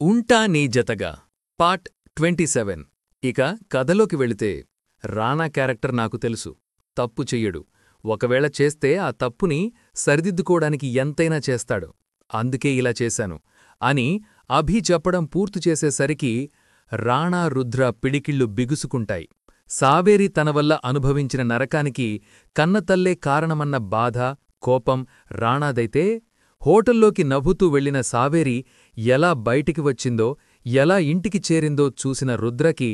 ఉంటా నీ జతగా పార్ట్ 27. ఇక కథలోకి వెళితే రానా క్యారెక్టర్ నాకు తెలుసు. తప్పు చెయ్యడు. ఒకవేళ చేస్తే ఆ తప్పుని సరిదిద్దుకోడానికి ఎంతైనా చేస్తాడు. అందుకే ఇలా చేశాను అని అభి చెప్పడం పూర్తి చేసేసరికి రాణా రుద్ర పిడికిళ్ళు బిగుసుకుంటాయి. సావేరి తనవల్ల అనుభవించిన నరకానికి కన్నతల్లే కారణమన్న బాధ, కోపం రాణాదైతే హోటల్లోకి నవ్వుతూ వెళ్లిన సావేరి ఎలా బయటికి వచ్చిందో, ఎలా ఇంటికి చేరిందో చూసిన రుద్రకి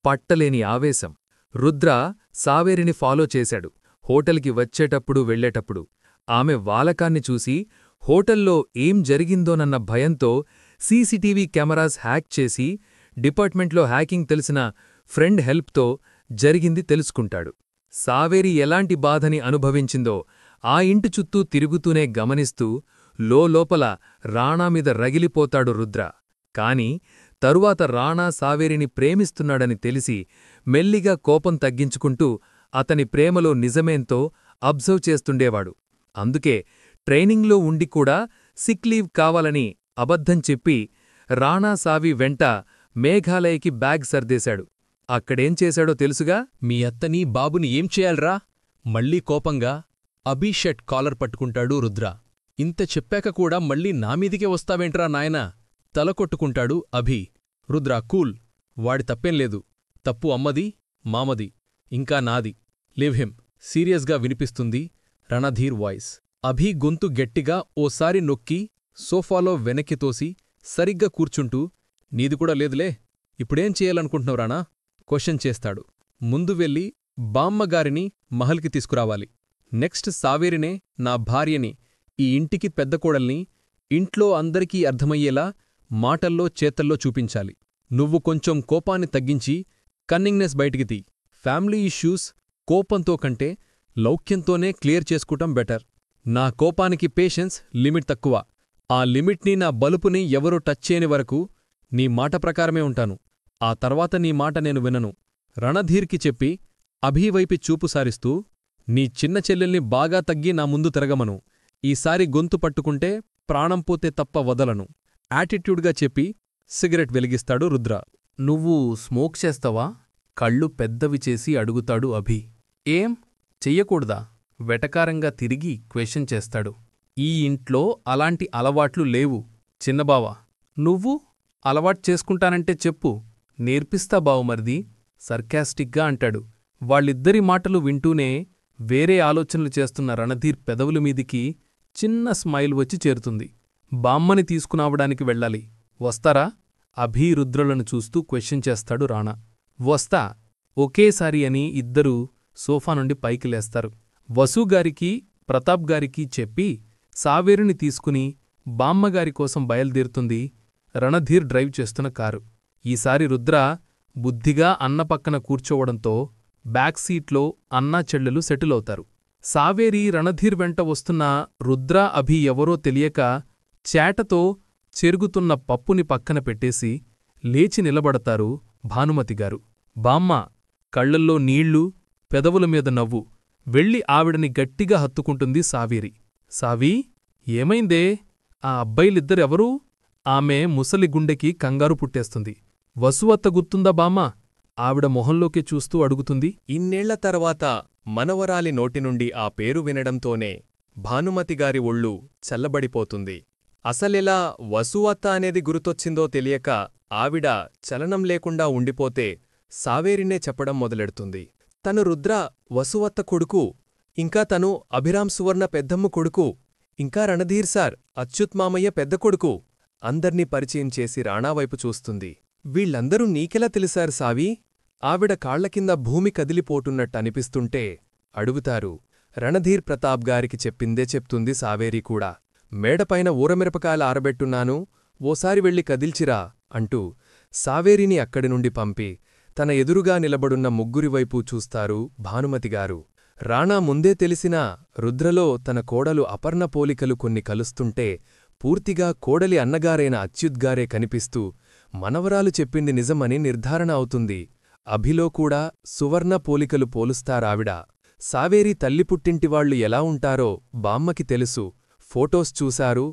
పట్టలేని ఆవేశం. రుద్ర సావేరిని ఫాలో చేశాడు. హోటల్కి వచ్చేటప్పుడు వెళ్లేటప్పుడు ఆమె వాలకాన్ని చూసి హోటల్లో ఏం జరిగిందోనన్న భయంతో సీసీటీవీ కెమెరాస్ హ్యాక్ చేసి డిపార్ట్మెంట్లో హ్యాకింగ్ తెలిసిన ఫ్రెండ్ హెల్ప్తో జరిగింది తెలుసుకుంటాడు. సావేరి ఎలాంటి బాధని అనుభవించిందో ఆ ఇంటి చుట్టూ తిరుగుతూనే గమనిస్తూ లోపల రాణామీద రగిలిపోతాడు రుద్ర. కాని తరువాత రాణా సావేరిని ప్రేమిస్తున్నాడని తెలిసి మెల్లిగా కోపం తగ్గించుకుంటూ అతని ప్రేమలో నిజమేంతో అబ్జర్వ్ చేస్తుండేవాడు. అందుకే ట్రైనింగ్లో ఉండి కూడా సిక్ లీవ్ కావాలని అబద్ధం చెప్పి రాణా సావి వెంట మేఘాలయకి బ్యాగ్ సర్దేశాడు. అక్కడేం చేశాడో తెలుసుగా? మీ అత్తని బాబుని ఏం చేయాలరా? మళ్లీ కోపంగా అభి షర్ట్ కాలర్ పట్టుకుంటాడు రుద్ర. ఇంత చెప్పాక కూడా మళ్ళీ నామీదికే వస్తావేంట్రా నాయనా? తలకొట్టుకుంటాడు అభి. రుద్ర కూల్, వాడి తప్పేంలేదు. తప్పు అమ్మది, మామది, ఇంకా నాది. లివ్ హిమ్ సీరియస్గా వినిపిస్తుంది రణధీర్ వాయిస్. అభి గొంతు గట్టిగా ఓసారి నొక్కి సోఫాలో వెనక్కి తోసి సరిగ్గా కూర్చుంటూ నీది కూడా లేదులే, ఇప్పుడేం చేయాలనుకుంటున్నావు రాణా? క్వశ్చన్ చేస్తాడు. ముందు వెళ్ళి బామ్మగారిని మహల్కి తీసుకురావాలి. నెక్స్ట్ సావేరినే నా భార్యని, ఈ ఇంటికి పెద్దకోడల్ని ఇంట్లో అందరికీ అర్థమయ్యేలా మాటల్లో చేతల్లో చూపించాలి. నువ్వు కొంచెం కోపాన్ని తగ్గించి కన్నింగ్నెస్ బయటికి తీ. ఫ్యామిలీ ఇష్యూస్ కోపంతో కంటే లౌక్యంతోనే క్లియర్ చేసుకుంటాం బెటర్. నా కోపానికి పేషెన్స్ లిమిట్ తక్కువ. ఆ లిమిట్ని, నా బలుపుని ఎవరూ టచ్ చేయని వరకు నీ మాట ప్రకారమే ఉంటాను. ఆ తర్వాత నీ మాట నేను వినను. రణధీర్కి చెప్పి అభీవైపి చూపు సారిస్తూ నీ చిన్న చెల్లెల్ని బాగా తగ్గి నా ముందు తిరగమను. ఈసారి గొంతు పట్టుకుంటే ప్రాణం పోతే తప్ప వదలను యాటిట్యూడ్గా చెప్పి సిగరెట్ వెలిగిస్తాడు రుద్ర. నువ్వు స్మోక్ చేస్తావా? కళ్ళు పెద్దవి చేసి అడుగుతాడు అభి. ఏం చెయ్యకూడదా? వెటకారంగా తిరిగి క్వశ్చన్ చేస్తాడు. ఈ ఇంట్లో అలాంటి అలవాట్లు లేవు చిన్నబావా. నువ్వు అలవాటు చేసుకుంటానంటే చెప్పు, నేర్పిస్తా బావుమర్ది సర్కాస్టిక్గా అంటాడు. వాళ్ళిద్దరి మాటలు వింటూనే వేరే ఆలోచనలు చేస్తున్న రణధీర్ పెదవుల మీదికి చిన్న స్మైల్ వచ్చి చేరుతుంది. బామ్మని తీసుకునావడానికి వెళ్ళాలి, వస్తారా? అభీ రుద్రలను చూస్తూ క్వశ్చన్ చేస్తాడు రాణా. వస్తా ఒకేసారి అని ఇద్దరూ సోఫా నుండి పైకి లేస్తారు. వసూగారికి ప్రతాప్ గారికి చెప్పి సావేరిని తీసుకుని బామ్మగారి కోసం బయలుదేరుతుంది రణధీర్ డ్రైవ్ చేస్తున్న కారు. ఈసారి రుద్ర బుద్ధిగా అన్న పక్కన కూర్చోవడంతో బ్యాక్ సీట్లో అన్నా చెల్లెలు సెటిల్ అవుతారు. సావేరి రణధీర్ వెంట వస్తున్న రుద్ర అభి ఎవరో తెలియక చేటతో చెరుగుతున్న పప్పుని పక్కన పెట్టేసి లేచి నిలబడతారు భానుమతిగారు. బామ్మ కళ్లల్లో నీళ్లు, పెదవుల మీద నవ్వు. వెళ్ళి ఆవిడని గట్టిగా హత్తుకుంటుంది సావేరి. సావీ, ఏమైందే? ఆ అబ్బాయిలిద్దరెవరూ? ఆమె ముసలి గుండెకి కంగారు పుట్టేస్తుంది. వసువత్త గుర్తుందా బామ్మ? ఆవిడ మొహంలోకి చూస్తూ అడుగుతుంది. ఇన్నేళ్ల తర్వాత మనవరాలి నోటినుండి ఆ పేరు వినడంతోనే భానుమతిగారి ఒళ్ళు చల్లబడిపోతుంది. అసలెలా వసువత్త అనేది గుర్తొచ్చిందో తెలియక ఆవిడ చలనం లేకుండా ఉండిపోతే సావేరినే చెప్పడం మొదలెడుతుంది. తను రుద్ర వసువత్త కొడుకు, ఇంకా తను అభిరామ్ సువర్ణ పెద్దమ్మ కొడుకు, ఇంకా రణధీర్ సార్ అచ్యుత్ మామయ్య పెద్ద కొడుకు. అందర్నీ పరిచయం చేసి రాణావైపు చూస్తుంది. వీళ్ళందరూ నీకెలా తెలిసారు సావీ? ఆవిడ కాళ్లకింద భూమి కదిలిపోటున్నట్టనిపిస్తుంటే అడుగుతారు. రణధీర్ ప్రతాప్ గారికి చెప్పిందే చెప్తుంది సావేరి కూడా. మేడపైన ఊరమిరపకాయలు ఆరబెట్టున్నాను, ఓసారి వెళ్ళి కదిల్చిరా అంటూ సావేరిని అక్కడి నుండి పంపి తన ఎదురుగా నిలబడున్న ముగ్గురివైపు చూస్తారు భానుమతిగారు. రాణా ముందే తెలిసినా రుద్రలో తన కోడలు అపర్ణ పోలికలు కొన్ని కలుస్తుంటే పూర్తిగా కోడలి అన్నగారైన అచ్యుత్గారే కనిపిస్తూ మనవరాలు చెప్పింది నిజమని నిర్ధారణ అవుతుంది. అభిలో కూడా సువర్ణ పోలికలు పోలుస్తారావిడ. సావేరి తల్లిపుట్టింటివాళ్లు ఎలా ఉంటారో బామ్మకి తెలుసు. ఫోటోస్ చూశారు.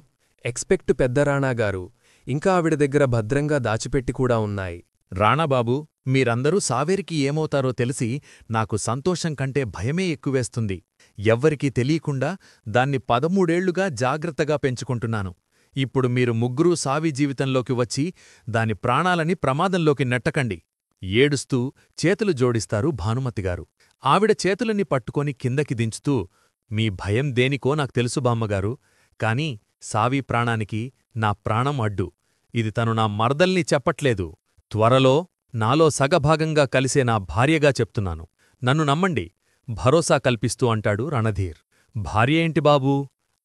ఎక్స్పెక్ట్ పెద్దరాణాగారు. ఇంకా ఆవిడ దగ్గర భద్రంగా దాచిపెట్టి కూడా ఉన్నాయి. రాణాబాబూ, మీరందరూ సావేరికి ఏమవుతారో తెలిసి నాకు సంతోషం కంటే భయమే ఎక్కువేస్తుంది. ఎవ్వరికీ తెలియకుండా దాన్ని 13 ఏళ్లుగా జాగ్రత్తగా పెంచుకుంటున్నాను. ఇప్పుడు మీరు ముగ్గురూ సావి జీవితంలోకి వచ్చి దాని ప్రాణాలని ప్రమాదంలోకి నెట్టకండి. ఏడుస్తూ చేతులు జోడిస్తారు భానుమతిగారు. ఆవిడ చేతులని పట్టుకొని కిందకి దించుతూ, మీ భయం దేనికో నాకు తెలుసు బామ్మగారు, కాని సావి ప్రాణానికి నా ప్రాణం అడ్డు. ఇది తను నా మరదల్ని చెప్పట్లేదు. త్వరలో నాలో సగభాగంగా కలిసే నా భార్యగా చెప్తున్నాను. నన్ను నమ్మండి భరోసా కల్పిస్తూ అంటాడు రణధీర్. భార్య ఏంటి బాబూ?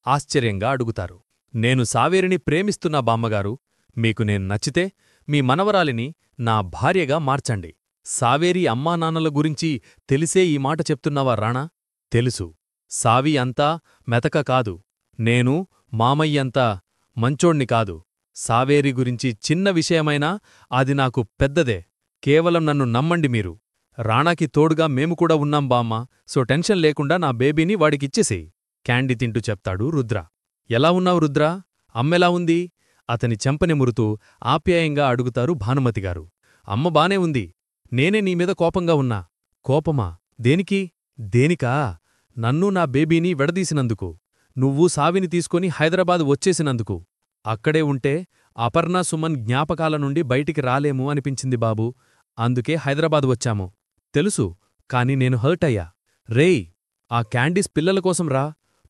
ఆశ్చర్యంగా అడుగుతారు. నేను సావేరిని ప్రేమిస్తున్నా బామ్మగారు. మీకు నేను నచ్చితే మీ మనవరాలిని నా భార్యగా మార్చండి. సావేరి అమ్మానాన్నల గురించి తెలిసే ఈ మాట చెప్తున్నావా రాణా? తెలుసు. సావి అంతా మెతక కాదు. నేను మామయ్యంతా మంచోణ్ణి కాదు. సావేరి గురించి చిన్న విషయమైనా అది నాకు పెద్దదే. కేవలం నన్ను నమ్మండి మీరు. రాణాకి తోడుగా మేము కూడా ఉన్నాం బామ్మ. సో టెన్షన్ లేకుండా నా బేబీని వాడికిచ్చేసేయ్. క్యాండీ తింటూ చెప్తాడు రుద్ర. ఎలా ఉన్నావు రుద్రా? అమ్మెలా ఉంది? అతని చెంపనిమురుతూ ఆప్యాయంగా అడుగుతారు భానుమతిగారు. అమ్మ బానే ఉంది. నేనే నీమీద కోపంగా ఉన్నా. కోపమా? దేనికి? దేనికా? నన్ను నా బేబీని విడదీసినందుకు. నువ్వు సావిని తీసుకొని హైదరాబాద్ వచ్చేసినందుకు. అక్కడే ఉంటే అపర్ణ సుమన్ జ్ఞాపకాల నుండి బయటికి రాలేము అనిపించింది బాబూ. అందుకే హైదరాబాద్ వచ్చాము. తెలుసు, కాని నేను హర్ట్ అయ్యా. రేయ్, ఆ క్యాండీస్ పిల్లల కోసం రా.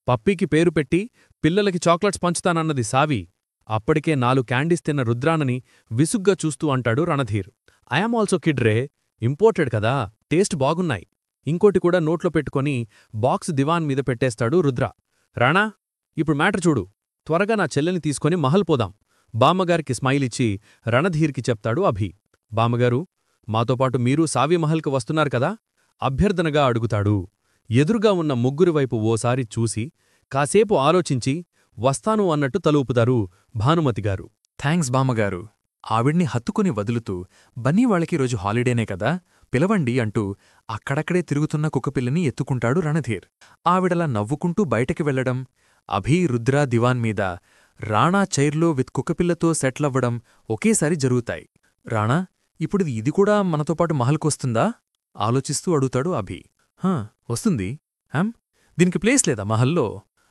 పప్పీకి పేరు పెట్టి పిల్లలకి చాక్లెట్స్ పంచుతానన్నది సావి. అప్పటికే 4 క్యాండీస్ తిన్న రుద్రానని విసుగ్గా చూస్తూ అంటాడు రణధీర్. ఐయామ్ ఆల్సో కిడ్ రే. ఇంపోర్టెడ్ కదా, టేస్ట్ బాగున్నాయి. ఇంకోటి కూడా నోట్లో పెట్టుకొని బాక్స్ దివాన్ మీద పెట్టేస్తాడు రుద్ర. రాణా, ఇప్పుడు మ్యాటర్ చూడు. త్వరగా నా చెల్లెని తీసుకొని మహల్ పోదాం. బామ్మగారికి స్మైలిచ్చి రణధీర్కి చెప్తాడు అభి. బామ్మగారు, మాతోపాటు మీరు సావి మహల్కి వస్తున్నారు కదా? అభ్యర్థనగా అడుగుతాడు. ఎదురుగా ఉన్న ముగ్గురివైపు ఓసారి చూసి కాసేపు ఆలోచించి వస్తాను అన్నట్టు తలూపుతారు భానుమతిగారు. థ్యాంక్స్ బామ్మగారు. ఆవిడ్ని హత్తుకుని వదులుతూ, బన్నీ వాళ్ళకి రోజు హాలిడేనే కదా, పిలవండి అంటూ అక్కడక్కడే తిరుగుతున్న కుక్కపిల్లని ఎత్తుకుంటాడు రణధీర్. ఆవిడలా నవ్వుకుంటూ బయటకి వెళ్లడం, అభీ రుద్రా దివాన్ మీద, రాణా చైర్లో విత్ కుక్కపిల్లతో సెట్లవ్వడం ఒకేసారి జరుగుతాయి. రాణా, ఇప్పుడు ఇది కూడా మనతోపాటు మహల్కొస్తుందా? ఆలోచిస్తూ అడుగుతాడు అభి. వస్తుంది. దీనికి ప్లేస్ లేదా మహల్లో?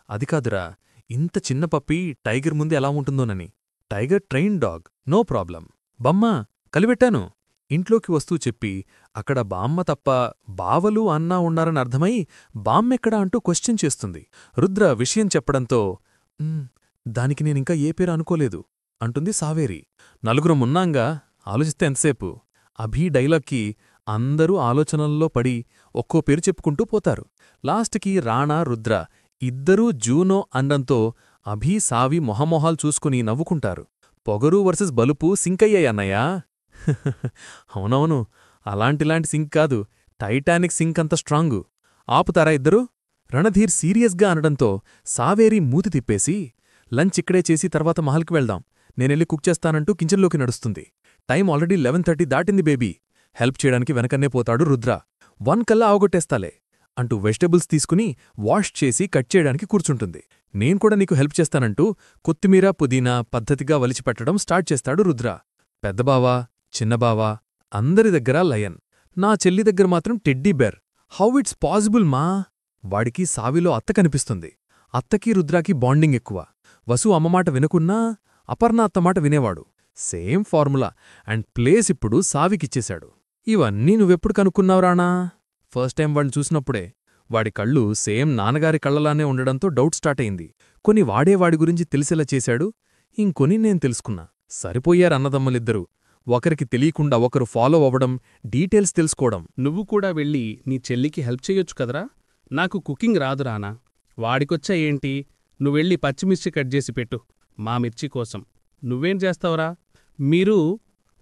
అది కాదురా, ఇంత చిన్న పప్పి టైగర్ ముందు ఎలా ఉంటుందోనని. Tiger train dog, no problem. బమ్మా, కలిపెట్టాను. ఇంట్లోకి వస్తూ చెప్పి అక్కడ బామ్మ తప్ప బావలు అన్నా ఉన్నారని అర్థమై బామ్మెక్కడా అంటూ క్వశ్చన్ చేస్తుంది. రుద్ర విషయం చెప్పడంతో, దానికి నేనింకా ఏ పేరు అనుకోలేదు అంటుంది సావేరి. నలుగురం ఉన్నాంగా, ఆలోచిస్తే ఎంతసేపు? అభీ డైలాగ్కి అందరూ ఆలోచనల్లో పడి ఒక్కో పేరు చెప్పుకుంటూ పోతారు. లాస్ట్కి రాణా, రుద్ర ఇద్దరూ జూనో అండంతో అభీ సావి మొహమొహాలు చూసుకుని నవ్వుకుంటారు. పొగరు వర్సెస్ బలుపు సింకయ్యాయన్నయ్యా. అవునవును, అలాంటిలాంటి సింక్ కాదు, టైటానిక్ సింక్ అంత స్ట్రాంగు. ఆపుతారా ఇద్దరు? రణధీర్ సీరియస్గా అనడంతో సావేరి మూతి తిప్పేసి, లంచ్ ఇక్కడే చేసి తర్వాత మహల్కి వెళ్దాం, నేనెళ్ళి కుక్ చేస్తానంటూ కిచెన్లోకి నడుస్తుంది. టైం ఆల్రెడీ 11:30 దాటింది బేబీ. హెల్ప్ చేయడానికి వెనకన్నే పోతాడు రుద్ర. 1 కల్లా అవగొట్టేస్తాలే అంటూ వెజిటబుల్స్ తీసుకుని వాష్ చేసి కట్ చేయడానికి కూర్చుంటుంది. నేను కూడా నీకు హెల్ప్ చేస్తానంటూ కొత్తిమీర, పుదీనా పద్ధతిగా వలిచిపెట్టడం స్టార్ట్ చేస్తాడు రుద్ర. పెద్దబావా, చిన్నబావా అందరి దగ్గర లయన్. నా చెల్లి దగ్గర మాత్రం teddy bear. How it's possible మా? వాడికి సావిలో అత్త కనిపిస్తుంది. అత్తకి రుద్రాకి బాండింగ్ ఎక్కువ. వసు అమ్మమాట వినకున్నా అపర్ణ అత్తమాట వినేవాడు. సేమ్ ఫార్ములా అండ్ ప్లేస్ ఇప్పుడు సావికిచ్చేశాడు. ఇవన్నీ నువ్వెప్పుడు కనుక్కున్నావు రాణా? ఫస్ట్ టైం వాడిని చూసినప్పుడే. వాడి కళ్ళు సేమ్ నాన్నగారి కళ్ళలానే ఉండడంతో డౌట్ స్టార్ట్ అయింది. కొన్ని వాడే వాడి గురించి తెలిసేలా చేశాడు, ఇంకొని నేను తెలుసుకున్నా. సరిపోయారన్నదమ్ములిద్దరూ. ఒకరికి తెలియకుండా ఒకరు ఫాలో అవ్వడం, డీటెయిల్స్ తెలుసుకోవడం. నువ్వు కూడా వెళ్ళి నీ చెల్లికి హెల్ప్ చెయ్యొచ్చు కదరా? నాకు కుకింగ్ రాదు రానా. వాడికొచ్చా ఏంటి? నువ్వెళ్ళి పచ్చిమిర్చి కట్ చేసి పెట్టు మా మిర్చి కోసం. నువ్వేం చేస్తావురా? మీరు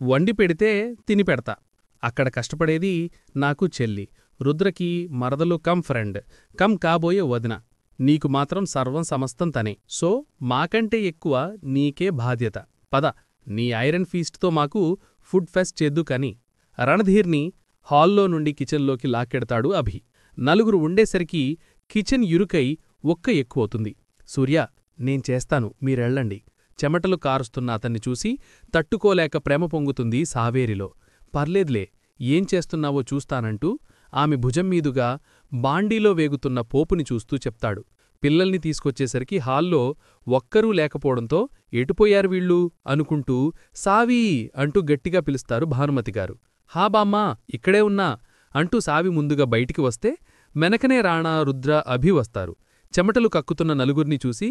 వండి పెడితే తిని పెడతా. అక్కడ కష్టపడేది నాకు చెల్లి, రుద్రకి మరదలు కమ్ ఫ్రెండ్ కమ్ కాబోయే వదిన. నీకు మాత్రం సర్వం సమస్తం తనే. సో మాకంటే ఎక్కువ నీకే బాధ్యత. పద, నీ ఐరన్ ఫీస్ట్తో మాకు ఫుడ్ ఫెస్ట్ చేద్దు కని. రణధీర్ని హాల్లో నుండి కిచెన్లోకి లాక్కెడతాడు అభి. నలుగురు ఉండేసరికి కిచెన్ ఇరుకై ఒక్క ఎక్కువవుతుంది. సూర్య, నేను చేస్తాను, మీరెళ్ళండి. చెమటలు కారుస్తున్న అతన్ని చూసి తట్టుకోలేక ప్రేమ పొంగుతుంది సావేరిలో. పర్లేదులే, ఏం చేస్తున్నావో చూస్తానంటూ ఆమె భుజం మీదుగా బాండీలో వేగుతున్న పోపుని చూస్తూ చెప్తాడు. పిల్లల్ని తీసుకొచ్చేసరికి హాల్లో ఒక్కరూ లేకపోవడంతో ఎటుపోయారు వీళ్ళు అనుకుంటూ సావీ అంటూ గట్టిగా పిలుస్తారు భానుమతిగారు. హా బామ్మా, ఇక్కడే ఉన్నా అంటూ సావి ముందుగా బయటికి వస్తే మెనకనే రాణా, రుద్ర, అభి వస్తారు. చెమటలు కక్కుతున్న నలుగురిని చూసి,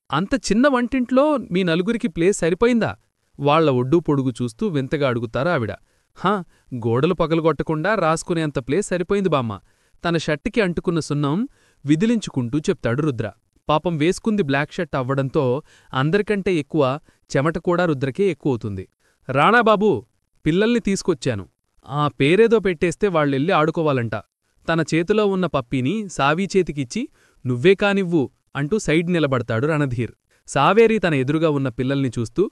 అంత చిన్న వంటింట్లో మీ నలుగురికి ప్లేస్ సరిపోయిందా? వాళ్ల ఒడ్డూ పొడుగు చూస్తూ వింతగా అడుగుతారు ఆవిడ. హా, గోడలు పగలగొట్టకుండా రాసుకునేంత ప్లేస్ సరిపోయింది బామ్మ. తన షర్టుకి అంటుకున్న సున్నం విదిలించుకుంటూ చెప్తాడు రుద్ర. పాపం వేసుకుంది బ్లాక్ షర్ట్ అవ్వడంతో అందరికంటే ఎక్కువ చెమట కూడా రుద్రకే ఎక్కువవుతుంది. రాణాబాబూ, పిల్లల్ని తీసుకొచ్చాను. ఆ పేరేదో పెట్టేస్తే వాళ్ళెళ్ళి ఆడుకోవాలంట. తన చేతిలో ఉన్న పప్పీని సావీ చేతికిచ్చి నువ్వే కానివ్వు అంటూ సైడ్ నిలబడతాడు రణధీర్. సావేరి తన ఎదురుగా ఉన్న పిల్లల్ని చూస్తూ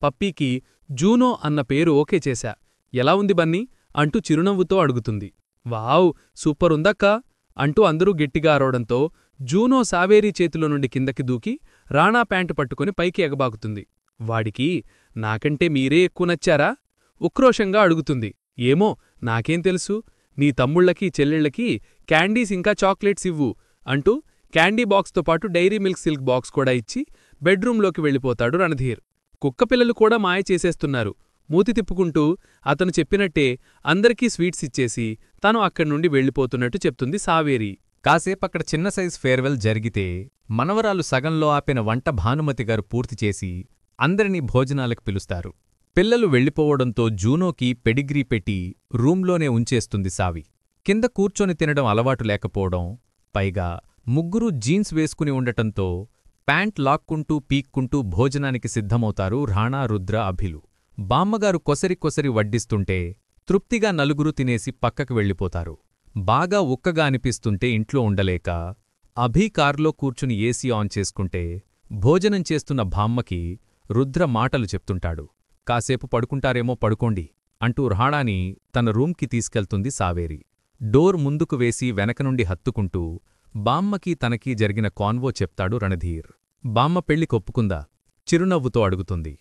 పప్పీకి జూనో అన్న పేరు ఓకే చేశా. ఎలా ఉంది బన్నీ అంటూ చిరునవ్వుతో అడుగుతుంది. వావ్, సూపరుందక్కా అంటూ అందరూ గట్టిగా అరవడంతో జూనో సావేరీ చేతిలో నుండి కిందకి దూకి రాణా ప్యాంటు పట్టుకుని పైకి ఎగబాకుతుంది. వాడికి నాకంటే మీరే ఎక్కువ నచ్చారా? ఉక్రోషంగా అడుగుతుంది. ఏమో, నాకేం తెలుసు, నీ తమ్ముళ్లకి చెల్లెళ్లకి క్యాండీస్ ఇంకా చాక్లెట్స్ ఇవ్వు అంటూ క్యాండీ బాక్స్తో పాటు డైరీ మిల్క్ సిల్క్ బాక్స్ కూడా ఇచ్చి బెడ్రూంలోకి వెళ్ళిపోతాడు రణధీర్. కుక్కపిల్లలు కూడా మాయ చేసేస్తున్నారు. మూతి తిప్పుకుంటూ అతను చెప్పినట్టే అందరికీ స్వీట్స్ ఇచ్చేసి తను అక్కడ్నుండి వెళ్ళిపోతున్నట్టు చెప్తుంది సావేరి. కాసేపక్కడ చిన్న సైజ్ ఫేర్వెల్ జరిగితే మనవరాలు సగంలో ఆపిన వంట భానుమతిగారు పూర్తిచేసి అందరినీ భోజనాలకు పిలుస్తారు. పిల్లలు వెళ్ళిపోవడంతో జూనోకి పెడిగ్రీ పెట్టి రూంలోనే ఉంచేస్తుంది సావి. కింద కూర్చొని తినడం అలవాటు లేకపోవడం, పైగా ముగ్గురూ జీన్స్ వేసుకుని ఉండటంతో ప్యాంట్ లాక్కుంటూ పీక్కుంటూ భోజనానికి సిద్ధమవుతారు రాణా, రుద్ర, అభిలు. బామ్మగారు కొసరి కొసరి వడ్డిస్తుంటే తృప్తిగా నలుగురు తినేసి పక్కకు వెళ్ళిపోతారు. బాగా ఉక్కగా అనిపిస్తుంటే ఇంట్లో ఉండలేక అభి కార్లో కూర్చుని ఏసీ ఆన్ చేసుకుంటే భోజనం చేస్తున్న బామ్మకి రుద్ర మాటలు చెప్తుంటాడు. కాసేపు పడుకుంటారేమో పడుకోండి అంటూ రాణాని తన రూంకి తీసుకెళ్తుంది సావేరి. డోర్ ముందుకు వేసి వెనకనుండి హత్తుకుంటూ బామ్మకి తనకీ జరిగిన కాన్వో చెప్తాడు రణధీర్. బామ్మ పెళ్లికొప్పుకుందా? చిరునవ్వుతో అడుగుతుంది.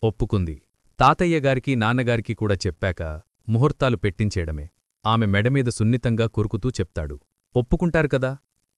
ఒప్పుకుంది. తాతయ్యగారికి నాన్నగారికి కూడా చెప్పాక ముహూర్తాలు పెట్టించేయడమే. ఆమె మెడమీద సున్నితంగా కురుకుతూ చెప్తాడు. ఒప్పుకుంటారు కదా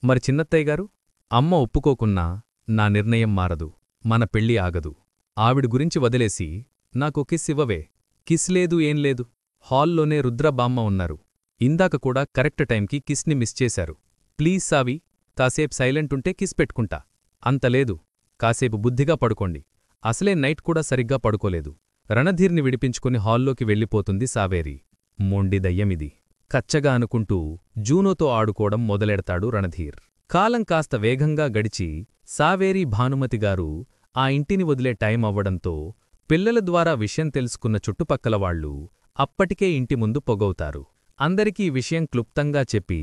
మరి చిన్నత్తయ్యగారు? అమ్మ ఒప్పుకోకున్నా నా నిర్ణయం మారదు. మన పెళ్ళి ఆగదు. ఆవిడ గురించి వదిలేసి నాకో కిస్ ఇవ్వవే. కిస్ లేదు, ఏం లేదు. హాల్లోనే రుద్ర, బామ్మ ఉన్నారు. ఇందాక కూడా కరెక్ట్ టైంకి కిస్ని మిస్ చేశారు. ప్లీజ్ సావి, కాసేపు సైలెంటుంటే కిస్ పెట్టుకుంటా. అంతలేదు, కాసేపు బుద్ధిగా పడుకోండి. అసలే నైట్ కూడా సరిగ్గా పడుకోలేదు. రణధీర్ని విడిపించుకుని హాల్లోకి వెళ్ళిపోతుంది సావేరి. మొండి దయ్యమిది. కచ్చగా అనుకుంటూ జూనోతో ఆడుకోవడం మొదలెడతాడు రణధీర్. కాలం కాస్త వేగంగా గడిచి సావేరి, భానుమతిగారు ఆ ఇంటిని వదిలే టైం అవ్వడంతో పిల్లల ద్వారా విషయం తెలుసుకున్న చుట్టుపక్కలవాళ్లు అప్పటికే ఇంటి ముందు పొగవుతారు. అందరికీ విషయం క్లుప్తంగా చెప్పి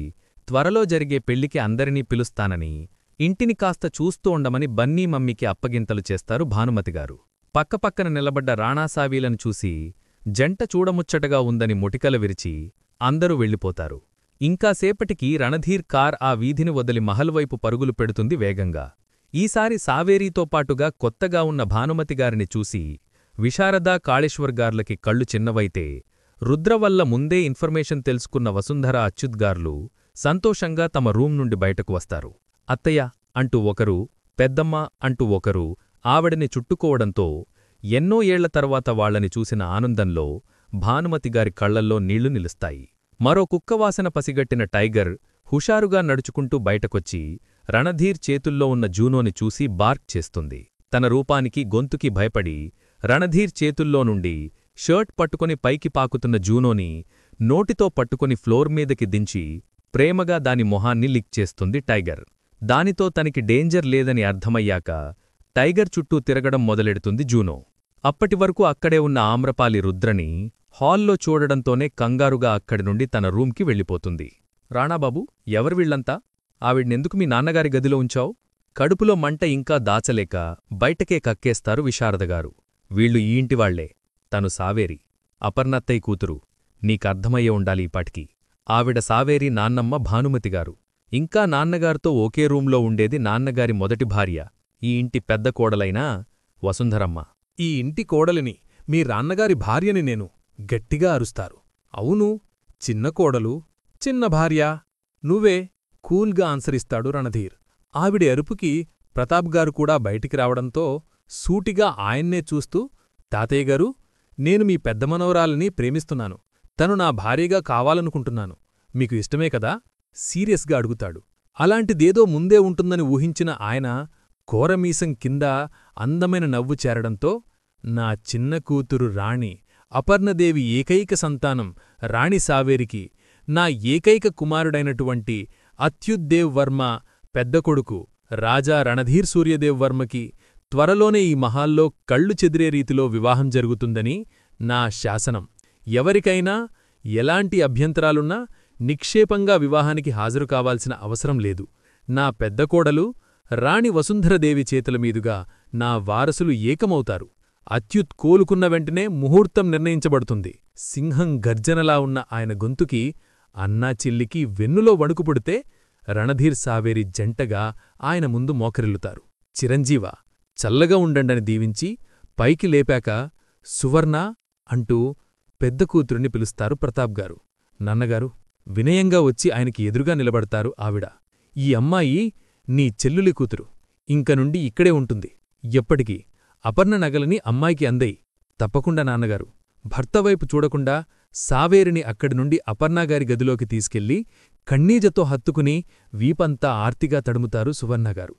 త్వరలో జరిగే పెళ్లికి అందరినీ పిలుస్తానని, ఇంటిని కాస్త చూస్తూ ఉండమని బన్నీ మమ్మీకి అప్పగింతలు చేస్తారు భానుమతిగారు. పక్కపక్కన నిలబడ్డ రాణాసావీలను చూసి జంట చూడముచ్చటగా ఉందని మొటికల విరిచి అందరూ వెళ్ళిపోతారు. ఇంకాసేపటికి రణధీర్ కార్ ఆ వీధిని వదిలి మహల్ వైపు పరుగులు పెడుతుంది వేగంగా. ఈసారి సావేరీతో పాటుగా కొత్తగా ఉన్న భానుమతిగారిని చూసి విశారద, కాళేశ్వర్గార్లకి కళ్ళు చిన్నవైతే రుద్ర వల్ల ముందే ఇన్ఫర్మేషన్ తెలుసుకున్న వసుంధర, అచ్యుత్గార్లు సంతోషంగా తమ రూం నుండి బయటకు వస్తారు. అత్తయ్య అంటూ ఒకరు, పెద్దమ్మ అంటూ ఒకరు ఆవిడని చుట్టుకోవడంతో ఎన్నో ఏళ్ల తర్వాత వాళ్లని చూసిన ఆనందంలో భానుమతిగారి కళ్లల్లో నీళ్లు నిలుస్తాయి. మరో కుక్కవాసన పసిగట్టిన టైగర్ హుషారుగా నడుచుకుంటూ బయటకొచ్చి రణధీర్ చేతుల్లో ఉన్న జూనోని చూసి బార్క్ చేస్తుంది. తన రూపానికి, గొంతుకి భయపడి రణధీర్ చేతుల్లో నుండి షర్ట్ పట్టుకుని పైకి పాకుతున్న జూనోని నోటితో పట్టుకుని ఫ్లోర్ మీదకి దించి ప్రేమగా దాని మొహాన్ని లిక్ చేస్తుంది టైగర్. దానితో తనకి డేంజర్ లేదని అర్థమయ్యాక టైగర్ చుట్టూ తిరగడం మొదలెడుతుంది జూనో. అప్పటివరకు అక్కడే ఉన్న ఆమ్రపాలి రుద్రని హాల్లో చూడడంతోనే కంగారుగా అక్కడి నుండి తన రూంకి వెళ్ళిపోతుంది. రాణాబాబూ, ఎవరు వీళ్లంతా? ఆవిడ్నెందుకు మీ నాన్నగారి గదిలో ఉంచావు? కడుపులో మంట ఇంకా దాచలేక బయటకే కక్కేస్తారు విశారదగారు. వీళ్ళు ఈ ఇంటివాళ్లే. తను సావేరి, అపర్ణత్తయ్య కూతురు. నీకర్థమయ్యే ఉండాలి ఈపాటికి. ఆవిడ సావేరి నాన్నమ్మ భానుమతిగారు. ఇంకా నాన్నగారితో ఒకే రూంలో ఉండేది నాన్నగారి మొదటి భార్య. ఈ ఇంటి పెద్ద కోడలైనా వసుంధరమ్మ. ఈ ఇంటి కోడలిని, మీ రాన్నగారి భార్యని నేను, గట్టిగా అరుస్తారు. అవును, చిన్న కోడలు, చిన్న భార్య, నువ్వే, కూల్గా ఆన్సరిస్తాడు రణధీర్. ఆవిడి అరుపుకి ప్రతాప్గారు కూడా బయటికి రావడంతో సూటిగా ఆయన్నే చూస్తూ, తాతయ్యగారు, నేను మీ పెద్ద మనవరాలిని ప్రేమిస్తున్నాను. తను నా భార్యగా కావాలనుకుంటున్నాను. మీకు ఇష్టమే కదా? సీరియస్గా అడుగుతాడు. అలాంటిదేదో ముందే ఉంటుందని ఊహించిన ఆయన కోరమీసం కింద అందమైన నవ్వు చేరడంతో, నా చిన్న కూతురు రాణి, అపర్ణదేవి ఏకైక సంతానం రాణి సావేరికి, నా ఏకైక కుమారుడైనటువంటి అత్యుద్దేవ్ వర్మ పెద్ద కొడుకు రాజా రణధీర్ సూర్యదేవ్ వర్మకి త్వరలోనే ఈ మహాల్లో కళ్ళు చెదిరే రీతిలో వివాహం జరుగుతుందని నా శాసనం. ఎవరికైనా ఎలాంటి అభ్యంతరాలున్నా నిక్షేపంగా వివాహానికి హాజరు కావాల్సిన అవసరం లేదు. నా పెద్ద కోడలు రాణి వసుంధరదేవి చేతుల మీదుగా నా వారసులు ఏకమవుతారు. అత్యుత్ కోలుకున్న వెంటనే ముహూర్తం నిర్ణయించబడుతుంది. సింహం గర్జనలా ఉన్న ఆయన గొంతుకి అన్నా చెల్లికి వెన్నులో వణుకు పుడితే రణధీర్ సావేరి జంటగా ఆయన ముందు మోకరిల్లుతారు. చిరంజీవ, చల్లగా ఉండండని దీవించి పైకి లేపాక, సువర్ణ అంటూ పెద్ద కూతురిని పిలుస్తారు ప్రతాప్గారు. నాన్నగారు, వినయంగా వచ్చి ఆయనకి ఎదురుగా నిలబడతారు ఆవిడ. ఈ అమ్మాయి నీ చెల్లులి కూతురు. ఇంకనుండి ఇక్కడే ఉంటుంది. ఎప్పటికీ అపర్ణ నగలని అమ్మాయికి అందయి. తప్పకుండా నాన్నగారు. భర్తవైపు చూడకుండా సావేరిని అక్కడి నుండి అపర్ణగారి గదిలోకి తీసుకెళ్లి కన్నీజతో హత్తుకుని వీపంతా ఆర్తిగా తడుముతారు సువర్ణగారు.